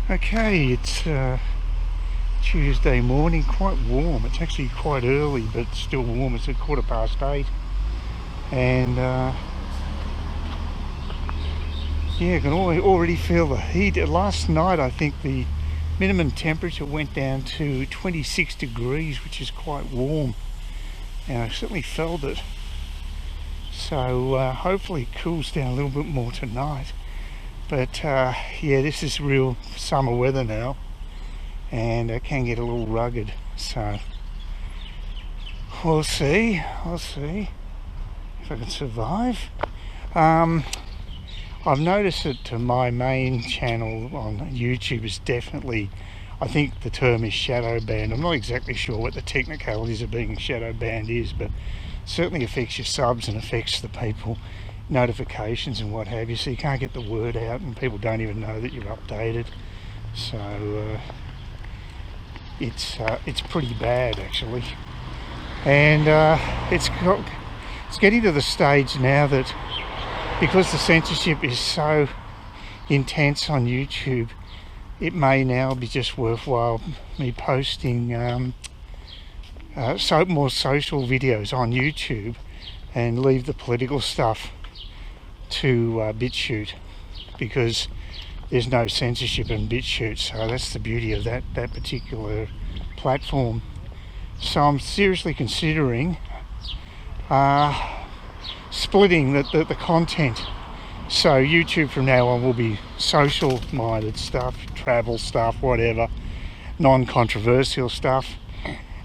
Okay, it's Tuesday morning, quite warm. It's actually quite early, but still warm. It's at 8:15, and yeah, I can already feel the heat. Last night, I think the minimum temperature went down to 26 degrees, which is quite warm, and I certainly felt it. So hopefully it cools down a little bit more tonight. But yeah, this is real summer weather now, and it can get a little rugged, so we'll see if I can survive. I've noticed that my main channel on YouTube is definitely, I think the term is shadow banned. I'm not exactly sure what the technicalities of being shadow banned is, but certainly affects your subs and affects the people notifications and what have you, so you can't get the word out and people don't even know that you've updated. So it's pretty bad actually, and it's getting to the stage now that because the censorship is so intense on YouTube, it may now be just worthwhile me posting more social videos on YouTube and leave the political stuff to Bitchute, because there's no censorship in Bitchute. So that's the beauty of that particular platform. So I'm seriously considering splitting the content. So YouTube from now on will be social minded stuff, travel stuff, whatever, non-controversial stuff.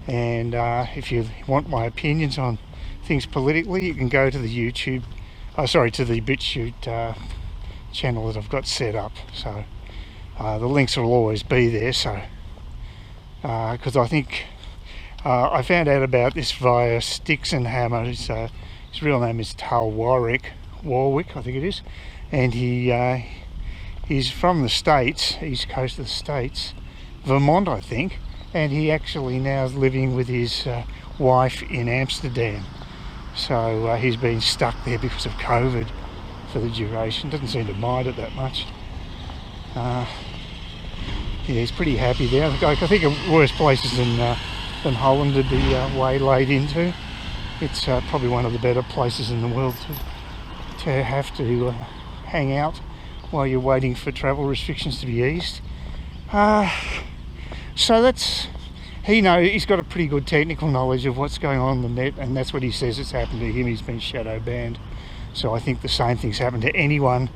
And if you want my opinions on things politically, you can go to the YouTube, to the Bitchute channel that I've got set up. So the links will always be there. So because I think I found out about this via Sticks and Hammers. His real name is Tal Warwick, I think it is, and he's from the States, east coast of the States, Vermont, I think, and he actually now is living with his wife in Amsterdam. So he's been stuck there because of COVID for the duration. Doesn't seem to mind it that much. Yeah, he's pretty happy there. I think of worse places than Holland to be waylaid into. It's probably one of the better places in the world to have to hang out while you're waiting for travel restrictions to be eased. So that's, he's got a pretty good technical knowledge of what's going on the net, and that's what he says it's happened to him. He's been shadow banned. So I think the same thing's happened to anyone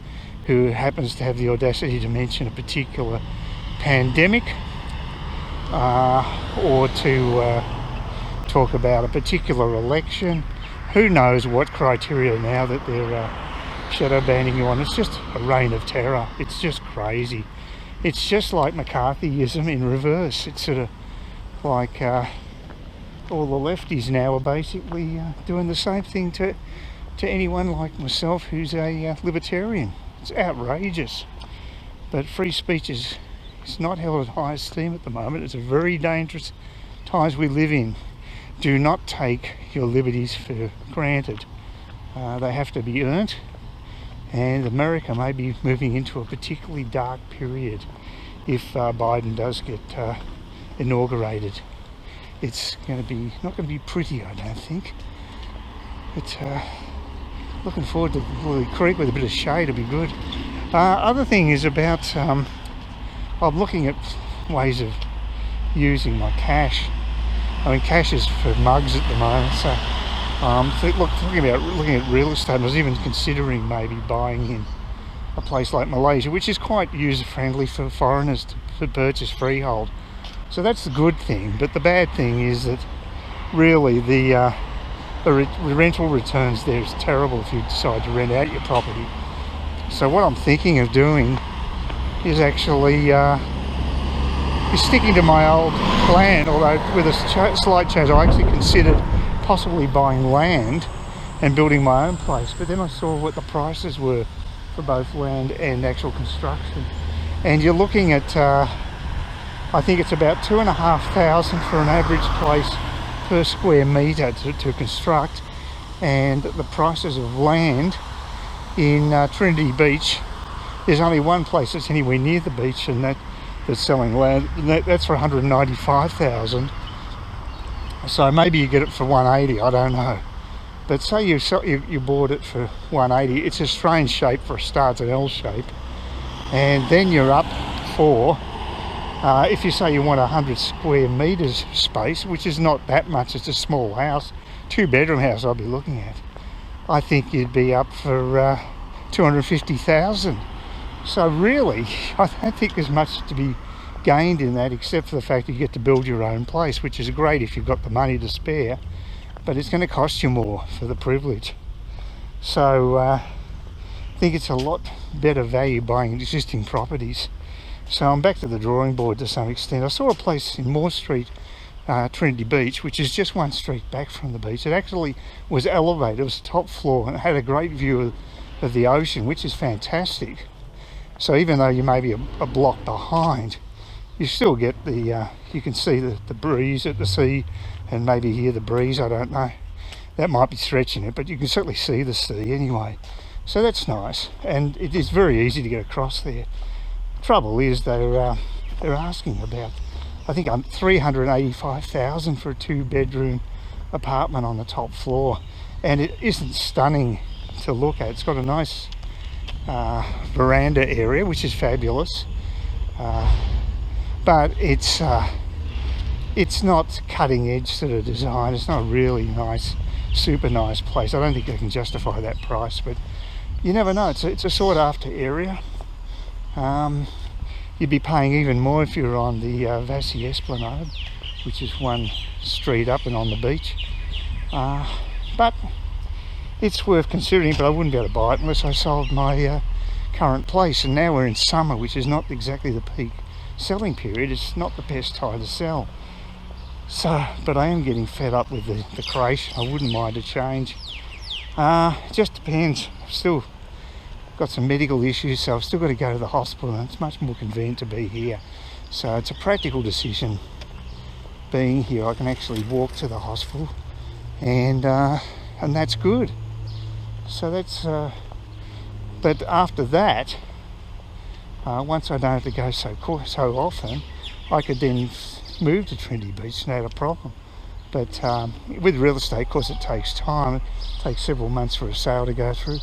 who happens to have the audacity to mention a particular pandemic or to talk about a particular election. Who knows what criteria now that they're shadow banning you on. It's just a reign of terror. It's just crazy. It's just like McCarthyism in reverse. It's sort of like all the lefties now are basically doing the same thing to anyone like myself who's a libertarian. It's outrageous. But free speech is not held at high esteem at the moment. It's a very dangerous times we live in. Do not take your liberties for granted. They have to be earned, and America may be moving into a particularly dark period if Biden does get inaugurated. It's going to be not going to be pretty, I don't think. But looking forward to the creek with a bit of shade. It'll be good. Other thing is about I'm looking at ways of using my cash. I mean, cash is for mugs at the moment, so looking at real estate. I was even considering maybe buying in a place like Malaysia, which is quite user-friendly for foreigners to purchase freehold. So that's the good thing. But the bad thing is that really the rental returns there is terrible if you decide to rent out your property. So what I'm thinking of doing is actually sticking to my old plan, although with a slight change. I actually considered possibly buying land and building my own place, but then I saw what the prices were for both land and actual construction, and you're looking at I think it's about $2,500 for an average place per square metre to construct, and the prices of land in Trinity Beach, there's only one place that's anywhere near the beach, and that's selling land. That's for 195,000. So maybe you get it for 180. I don't know. But say you bought it for 180. It's a strange shape for a start. It's an L shape, and then you're up for. If you say you want 100 square metres space, which is not that much, it's a small house, 2-bedroom house I'll be looking at, I think you'd be up for 250,000. So really, I don't think there's much to be gained in that, except for the fact that you get to build your own place, which is great if you've got the money to spare, but it's going to cost you more for the privilege. So I think it's a lot better value buying existing properties. So I'm back to the drawing board to some extent. I saw a place in Moore Street, Trinity Beach, which is just one street back from the beach. It actually was elevated. It was the top floor and it had a great view of the ocean, which is fantastic. So even though you may be a block behind, you still get the, you can see the breeze at the sea and maybe hear the breeze, I don't know. That might be stretching it, but you can certainly see the sea anyway. So that's nice, and it is very easy to get across there. Trouble is they're asking about, I think, 385,000 for a 2-bedroom apartment on the top floor, and it isn't stunning to look at. It's got a nice veranda area, which is fabulous, but it's not cutting edge sort of design. It's not a really nice, super nice place. I don't think they can justify that price, but you never know. It's a sought after area. You'd be paying even more if you were on the Vassy Esplanade, which is one street up and on the beach. But it's worth considering, but I wouldn't be able to buy it unless I sold my current place. And now we're in summer, which is not exactly the peak selling period. It's not the best time to sell. So, but I am getting fed up with the creation. I wouldn't mind a change. It just depends. I've still got some medical issues, so I've still got to go to the hospital, and it's much more convenient to be here. So it's a practical decision being here. I can actually walk to the hospital, and that's good. So that's but after that, once I don't have to go so often, I could then move to Trinity Beach, not a problem. But with real estate, of course, it takes time. It takes several months for a sale to go through.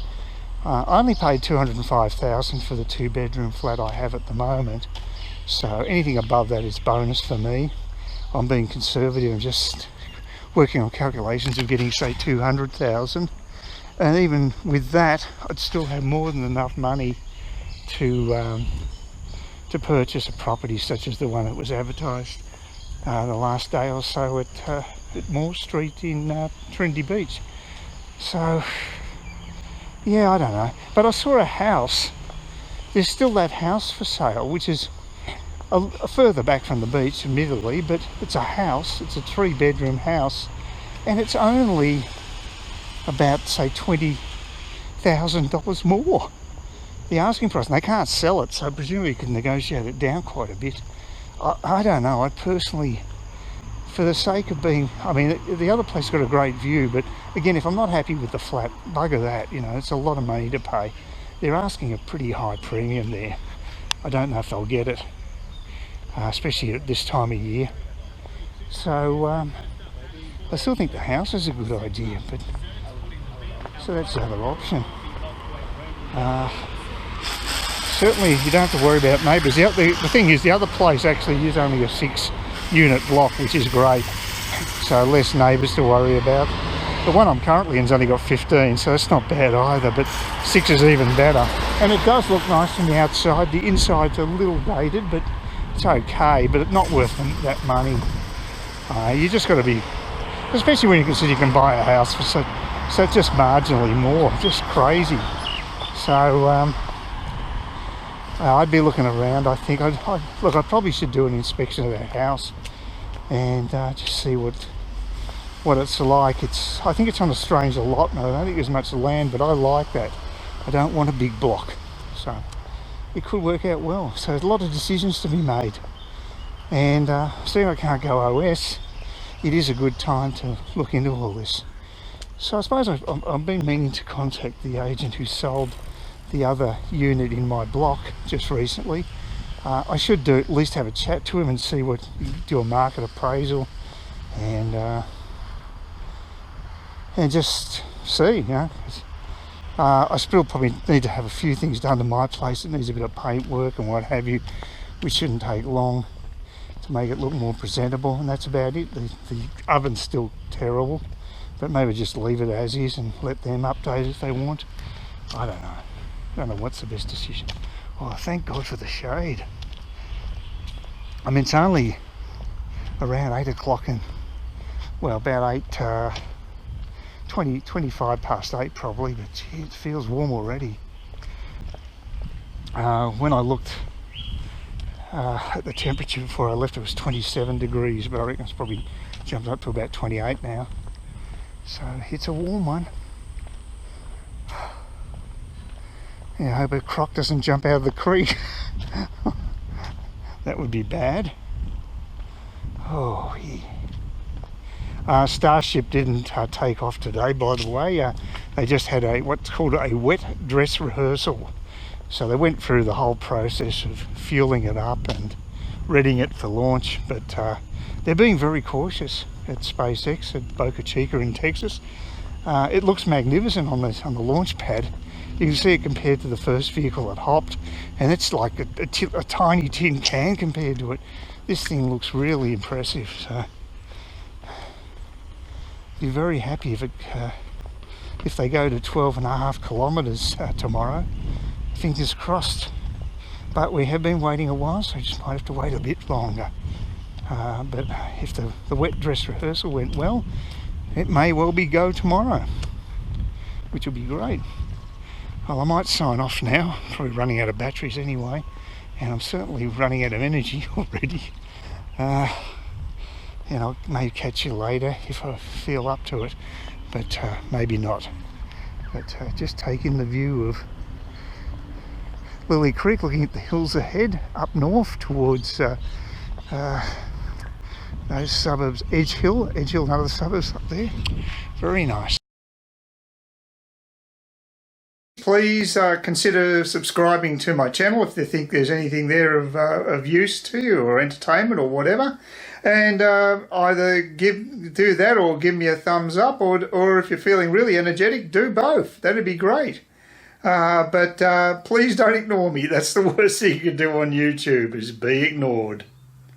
I only paid 205,000 for the 2-bedroom flat I have at the moment, so anything above that is bonus for me. I'm being conservative and just working on calculations of getting, say, 200,000, and even with that, I'd still have more than enough money to purchase a property such as the one that was advertised the last day or so at Moore Street in Trinity Beach. So yeah, I don't know. But I saw a house. There's still that house for sale, which is further back from the beach, admittedly, but it's a house. It's a 3-bedroom house, and it's only about, say, $20,000 more. The asking price, and they can't sell it, so presumably you can negotiate it down quite a bit. I don't know. I personally, for the sake of being, I mean, the other place got a great view, but again, if I'm not happy with the flat, bugger that, you know, it's a lot of money to pay. They're asking a pretty high premium there. I don't know if they'll get it, especially at this time of year. So I still think the house is a good idea, but so that's the other option. Certainly you don't have to worry about neighbours. The thing is, the other place actually is only a 6-unit block, which is great, so less neighbours to worry about. The one I'm currently in's only got 15, so that's not bad either, but 6 is even better. And it does look nice from the outside. The inside's a little dated, but it's okay, but it's not worth that money. You just got to be, especially when you consider you can buy a house for so just marginally more, just crazy. So I'd be looking around. I think look, I probably should do an inspection of that house and just see what it's like. I think it's on a strange allotment. I don't think there's much land, but I like that. I don't want a big block, so it could work out well. So there's a lot of decisions to be made, and seeing I can't go OS, it is a good time to look into all this. So I suppose I've been meaning to contact the agent who sold the other unit in my block just recently, I should at least have a chat to him and see what, do a market appraisal, and just see, you know. I still probably need to have a few things done to my place. It needs a bit of paint work and what have you, which shouldn't take long to make it look more presentable, and that's about it. The oven's still terrible, but maybe just leave it as is and let them update if they want. I don't know. I don't know what's the best decision. Oh, thank God for the shade. I mean, it's only around 8 o'clock and, well, about 25 past 8 probably, but gee, it feels warm already. When I looked at the temperature before I left, it was 27 degrees, but I reckon it's probably jumped up to about 28 now. So it's a warm one. Yeah, I hope a croc doesn't jump out of the creek. That would be bad. Oh, yeah. Starship didn't take off today, by the way. They just had what's called a wet dress rehearsal. So they went through the whole process of fueling it up and readying it for launch, but they're being very cautious at SpaceX at Boca Chica in Texas. It looks magnificent on the launch pad. You can see it compared to the first vehicle that hopped, and it's like a tiny tin can compared to it. This thing looks really impressive, so be very happy if they go to 12.5 kilometres tomorrow. Fingers crossed. But we have been waiting a while, so we just might have to wait a bit longer. But if the wet dress rehearsal went well, it may well be go tomorrow, which will be great. Well, I might sign off now. I'm probably running out of batteries anyway, and I'm certainly running out of energy already. You know, may catch you later if I feel up to it, but maybe not. But just taking the view of Lily Creek, looking at the hills ahead, up north towards those suburbs, Edge Hill and other suburbs up there. Very nice. Please consider subscribing to my channel if you think there's anything there of use to you or entertainment or whatever. And either do that or give me a thumbs up, or if you're feeling really energetic, do both. That'd be great. But please don't ignore me. That's the worst thing you can do on YouTube, is be ignored.